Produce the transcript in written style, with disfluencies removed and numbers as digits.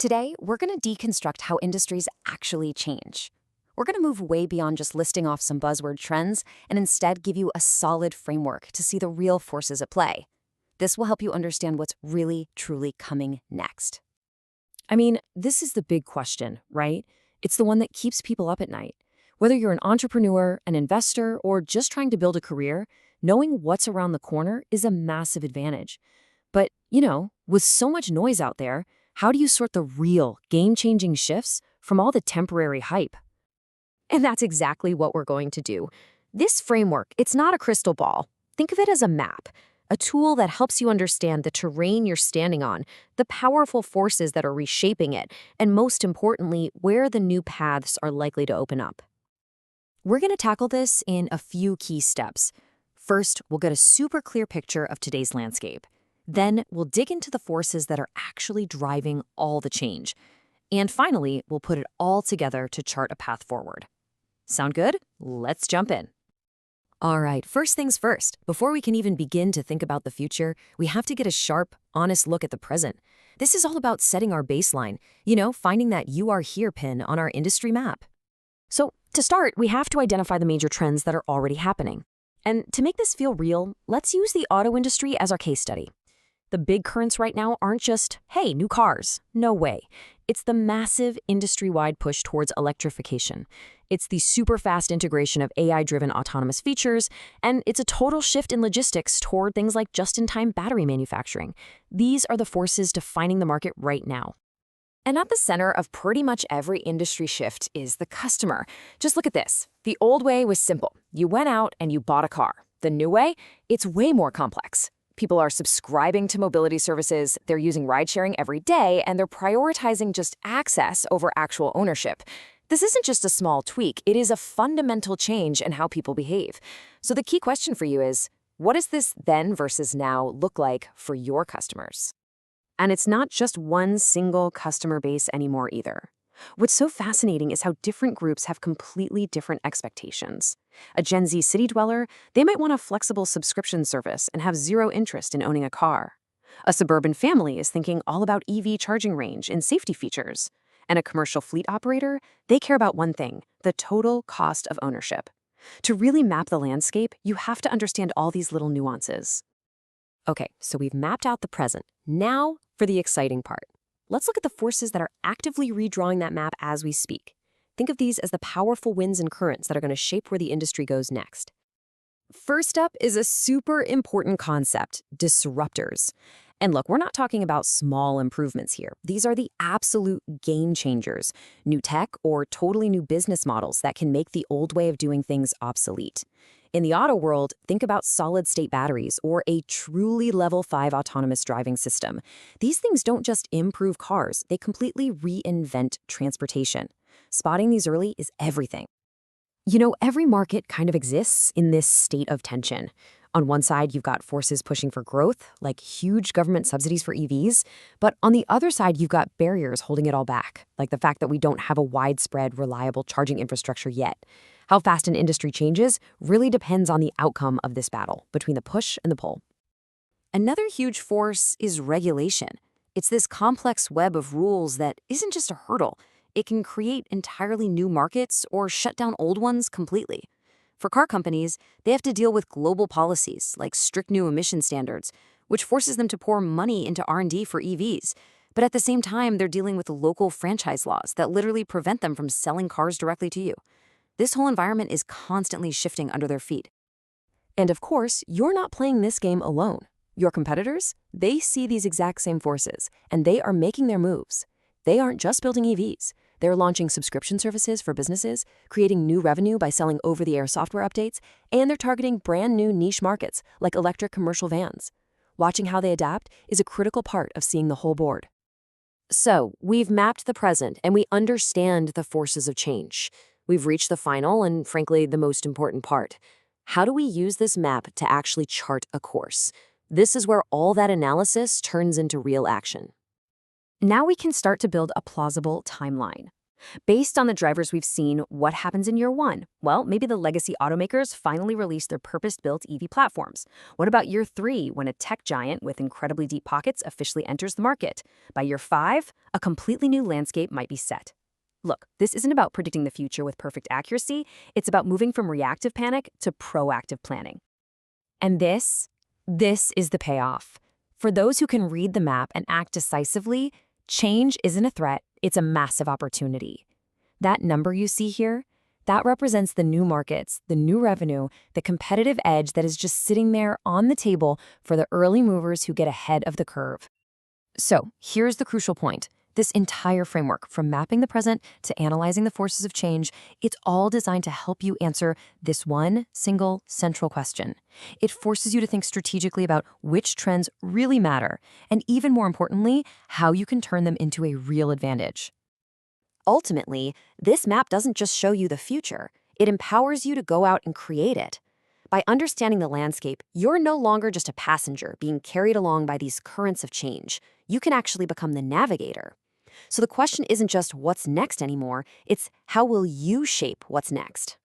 Today, we're going to deconstruct how industries actually change. We're going to move way beyond just listing off some buzzword trends and instead give you a solid framework to see the real forces at play. This will help you understand what's really, truly coming next. This is the big question, right? It's the one that keeps people up at night. Whether you're an entrepreneur, an investor, or just trying to build a career, knowing what's around the corner is a massive advantage. But, with so much noise out there, how do you sort the real, game-changing shifts from all the temporary hype? And that's exactly what we're going to do. This framework, it's not a crystal ball. Think of it as a map, a tool that helps you understand the terrain you're standing on, the powerful forces that are reshaping it, and most importantly, where the new paths are likely to open up. We're going to tackle this in a few key steps. First, we'll get a super clear picture of today's landscape. Then, we'll dig into the forces that are actually driving all the change. And finally, we'll put it all together to chart a path forward. Sound good? Let's jump in. All right, first things first. Before we can even begin to think about the future, we have to get a sharp, honest look at the present. This is all about setting our baseline, finding that "you are here" pin on our industry map. So, to start, we have to identify the major trends that are already happening. And to make this feel real, let's use the auto industry as our case study. The big currents right now aren't just, hey, new cars. No way. It's the massive industry-wide push towards electrification. It's the super fast integration of AI-driven autonomous features, and it's a total shift in logistics toward things like just-in-time battery manufacturing. These are the forces defining the market right now. And at the center of pretty much every industry shift is the customer. Just look at this. The old way was simple. You went out and you bought a car. The new way, it's way more complex. People are subscribing to mobility services, they're using ride-sharing every day, and they're prioritizing just access over actual ownership. This isn't just a small tweak, it is a fundamental change in how people behave. So the key question for you is, what does this then versus now look like for your customers? And it's not just one single customer base anymore either. What's so fascinating is how different groups have completely different expectations. A Gen Z city dweller, they might want a flexible subscription service and have zero interest in owning a car. A suburban family is thinking all about EV charging range and safety features. And a commercial fleet operator, they care about one thing, the total cost of ownership. To really map the landscape, you have to understand all these little nuances. Okay, so we've mapped out the present. Now for the exciting part. Let's look at the forces that are actively redrawing that map as we speak. Think of these as the powerful winds and currents that are going to shape where the industry goes next. First up is a super important concept, disruptors. And look, we're not talking about small improvements here. These are the absolute game changers, new tech or totally new business models that can make the old way of doing things obsolete. In the auto world, think about solid-state batteries or a truly Level 5 autonomous driving system. These things don't just improve cars, they completely reinvent transportation. Spotting these early is everything. Every market kind of exists in this state of tension. On one side, you've got forces pushing for growth, like huge government subsidies for EVs. But on the other side, you've got barriers holding it all back, like the fact that we don't have a widespread, reliable charging infrastructure yet. How fast an industry changes really depends on the outcome of this battle between the push and the pull. Another huge force is regulation. It's this complex web of rules that isn't just a hurdle. It can create entirely new markets or shut down old ones completely. For car companies, they have to deal with global policies like strict new emission standards, which forces them to pour money into R&D for EVs. But at the same time, they're dealing with local franchise laws that literally prevent them from selling cars directly to you. This whole environment is constantly shifting under their feet. And of course, you're not playing this game alone. Your competitors, they see these exact same forces, and they are making their moves. They aren't just building EVs. They're launching subscription services for businesses, creating new revenue by selling over-the-air software updates, and they're targeting brand new niche markets like electric commercial vans. Watching how they adapt is a critical part of seeing the whole board. So, we've mapped the present, and we understand the forces of change. We've reached the final and, frankly, the most important part. How do we use this map to actually chart a course? This is where all that analysis turns into real action. Now we can start to build a plausible timeline. Based on the drivers we've seen, what happens in year one? Well, maybe the legacy automakers finally release their purpose-built EV platforms. What about year three, when a tech giant with incredibly deep pockets officially enters the market? By year five, a completely new landscape might be set. Look, this isn't about predicting the future with perfect accuracy. It's about moving from reactive panic to proactive planning. And this is the payoff. For those who can read the map and act decisively, change isn't a threat, it's a massive opportunity. That number you see here, that represents the new markets, the new revenue, the competitive edge that is just sitting there on the table for the early movers who get ahead of the curve. So here's the crucial point. This entire framework, from mapping the present to analyzing the forces of change, it's all designed to help you answer this one single central question. It forces you to think strategically about which trends really matter, and even more importantly, how you can turn them into a real advantage. Ultimately, this map doesn't just show you the future, it empowers you to go out and create it. By understanding the landscape, you're no longer just a passenger being carried along by these currents of change. You can actually become the navigator. So the question isn't just what's next anymore, it's how will you shape what's next?